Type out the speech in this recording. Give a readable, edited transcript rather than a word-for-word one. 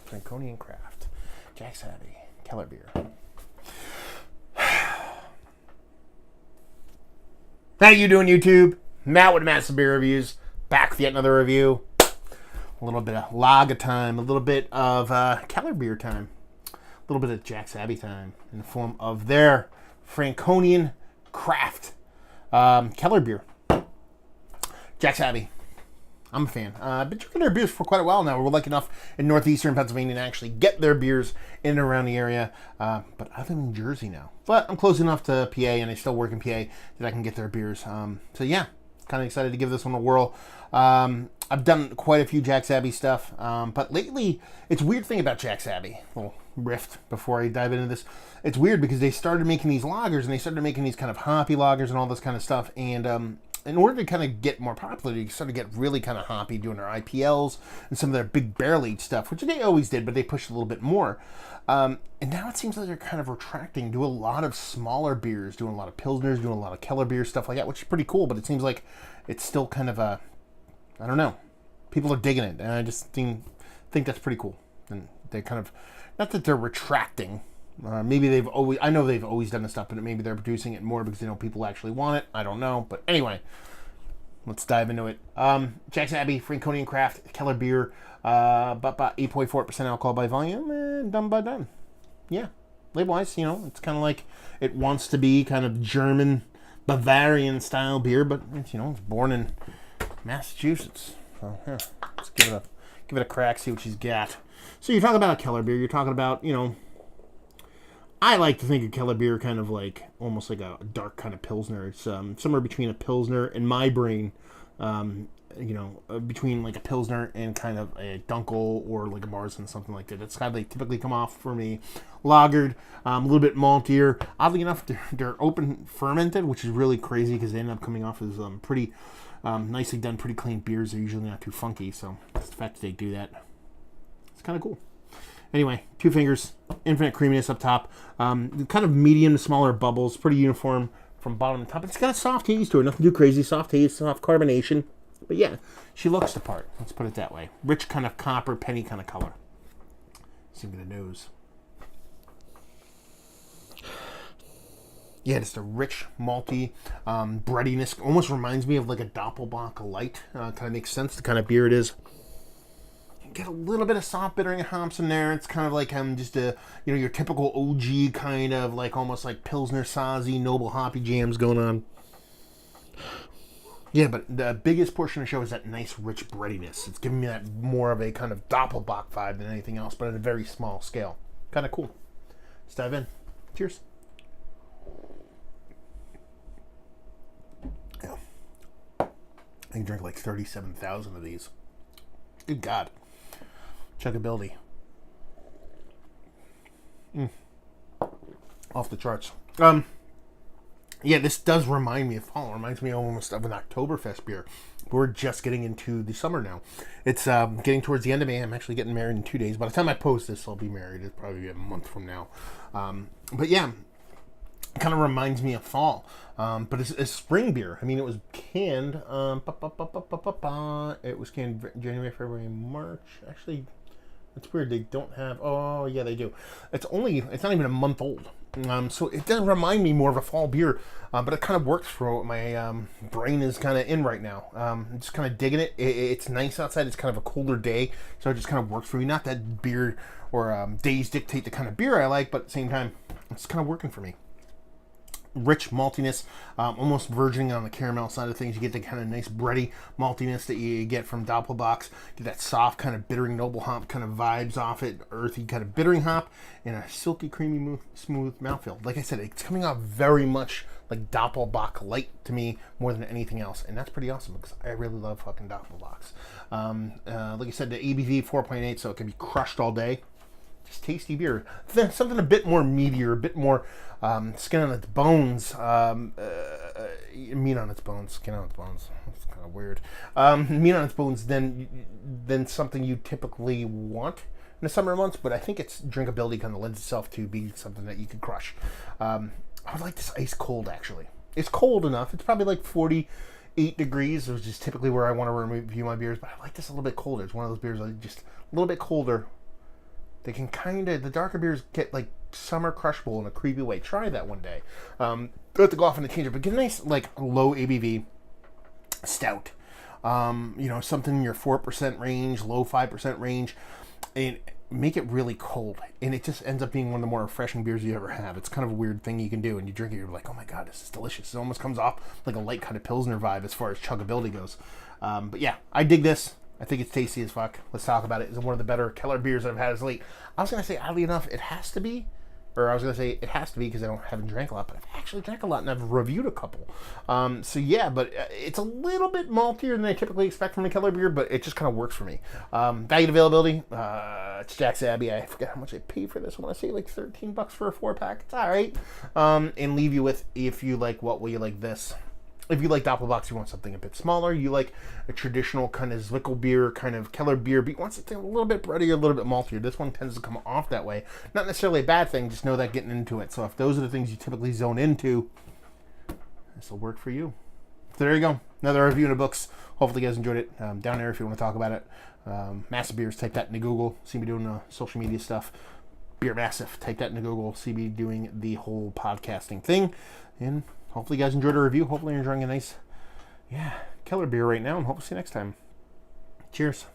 Franconian Craft. Jack Savvy. Kellerbier. How you doing, YouTube? Matt with Massive Beer Reviews. Back with yet another review. A little bit of lager time. A little bit of Kellerbier time. A little bit of Jack Savvy time. In the form of their Franconian Craft. Kellerbier. Jack Savvy. I'm a fan. I've been drinking their beers for quite a while now. We're lucky enough in northeastern Pennsylvania to actually get their beers in and around the area. But I live in Jersey now. But I'm close enough to PA, and I still work in PA, that I can get their beers. So yeah, kind of excited to give this one a whirl. I've done quite a few Jack Savvy stuff. But lately, it's a weird thing about Jack Savvy. A little rift before I dive into this. It's weird because they started making these lagers, and they started making these kind of hoppy lagers and all this kind of stuff. And in order to kind of get more popular, you started to get really kind of hoppy doing their IPLs and some of their big barrel-aged stuff, which they always did, but they pushed a little bit more. And now it seems like they're kind of retracting, do a lot of smaller beers, doing a lot of Pilsners, doing a lot of Kellerbier, stuff like that, which is pretty cool, but it seems like it's still kind of a, I don't know, people are digging it, and I just think that's pretty cool. And they kind of, not that they're retracting, maybe they've always, I know they've always done this stuff, but maybe they're producing it more because they know people actually want it. I don't know. But anyway, let's dive into it. Jack Savvy, Franconian Craft, Kellerbier, about 8.4% alcohol by volume, done by done. Yeah, label-wise, it's kind of like it wants to be kind of German, Bavarian style beer, but it's, it's born in Massachusetts. So yeah, let's give it a crack, see what she's got. So you're talking about a Kellerbier, you're talking about, I like to think of Kellerbier kind of like, almost like a dark kind of Pilsner. It's somewhere between a Pilsner, in my brain, between like a Pilsner and kind of a Dunkel or like a Marzen, something like that. That's how they typically come off for me. Lagered, a little bit maltier. Oddly enough, they're open fermented, which is really crazy because they end up coming off as pretty nicely done, pretty clean beers. They're usually not too funky, so it's the fact that they do that. It's kind of cool. Anyway, two fingers, infinite creaminess up top, kind of medium to smaller bubbles, pretty uniform from bottom to top. It's got a soft haze to it, nothing too crazy, soft haze, soft carbonation. But yeah, she looks the part, let's put it that way. Rich kind of copper, penny kind of color. See me the nose. Yeah, just a rich, malty breadiness. Almost reminds me of like a Doppelbock Light. Kind of makes sense, the kind of beer it is. Get a little bit of soft bittering hops in there. It's kind of like just a, your typical OG kind of like almost like Pilsner Sazi, noble hoppy jams going on. Yeah, but the biggest portion of the show is that nice rich breadiness. It's giving me that more of a kind of Doppelbock vibe than anything else, but at a very small scale. Kind of cool. Let's dive in. Cheers. Yeah. I can drink like 37,000 of these. Good God. Chuckability. Off the charts. Yeah, this does remind me of fall. It reminds me almost of an Oktoberfest beer. We're just getting into the summer now. It's getting towards the end of May. I'm actually getting married in 2 days. By the time I post this, I'll be married. It'll probably be a month from now. But yeah, it kind of reminds me of fall. But it's a spring beer. I mean, it was canned. It was canned January, February, March. Actually, it's weird. They don't have. Oh, yeah, they do. It's not even a month old. So it does remind me more of a fall beer. But it kind of works for what my brain is kind of in right now. I'm just kind of digging it. It's nice outside. It's kind of a colder day. So it just kind of works for me. Not that beer or days dictate the kind of beer I like, but at the same time, it's kind of working for me. Rich maltiness, almost verging on the caramel side of things. You get the kind of nice bready maltiness that you get from Doppelbocks. Get that soft kind of bittering noble hop kind of vibes off it, earthy kind of bittering hop, and a silky, creamy, smooth mouthfeel. Like I said, it's coming off very much like Doppelbock Light to me more than anything else, and that's pretty awesome because I really love fucking Doppelbocks. Like I said, the ABV 4.8, so it can be crushed all day. Just tasty beer. Something a bit more meatier, a bit more skin on its bones, meat on its bones, skin on its bones. That's kind of weird. Meat on its bones than something you typically want in the summer months, but I think its drinkability kind of lends itself to be something that you could crush. I would like this ice cold, actually. It's cold enough. It's probably like 48 degrees, which is typically where I want to review my beers, but I like this a little bit colder. It's one of those beers I just a little bit colder. the darker beers get like summer crushable in a creepy way. Try that one day. Don't have to go off on a tangent, but get a nice like low ABV stout. Something in your 4% range, low 5% range, and make it really cold. And it just ends up being one of the more refreshing beers you ever have. It's kind of a weird thing you can do, and you drink it, you're like, oh my god, this is delicious. It almost comes off like a light kind of Pilsner vibe as far as chuggability goes. But yeah, I dig this. I think it's tasty as fuck. Let's talk about it. It's one of the better Keller beers that I've had as late. I was going to say, oddly enough, it has to be because I haven't drank a lot, but I've actually drank a lot and I've reviewed a couple. But it's a little bit maltier than I typically expect from a Keller beer, but it just kind of works for me. Value and availability, it's Jack's Abbey. I forget how much I paid for this. I want to say like $13 for a 4-pack. It's all right. And leave you with, if you like what, will you like this? If you like Doppelbock, you want something a bit smaller. You like a traditional kind of Zwickel beer, kind of Keller beer, but you want something a little bit breadier, a little bit maltier. This one tends to come off that way. Not necessarily a bad thing, just know that getting into it. So if those are the things you typically zone into, this will work for you. So there you go. Another review in the books. Hopefully you guys enjoyed it. Down there if you want to talk about it. Massive Beers, type that into Google. See me doing social media stuff. Beer Massive, type that into Google. See me doing the whole podcasting thing. And hopefully you guys enjoyed the review. Hopefully you're enjoying a nice, Keller beer right now. And hope to see you next time. Cheers.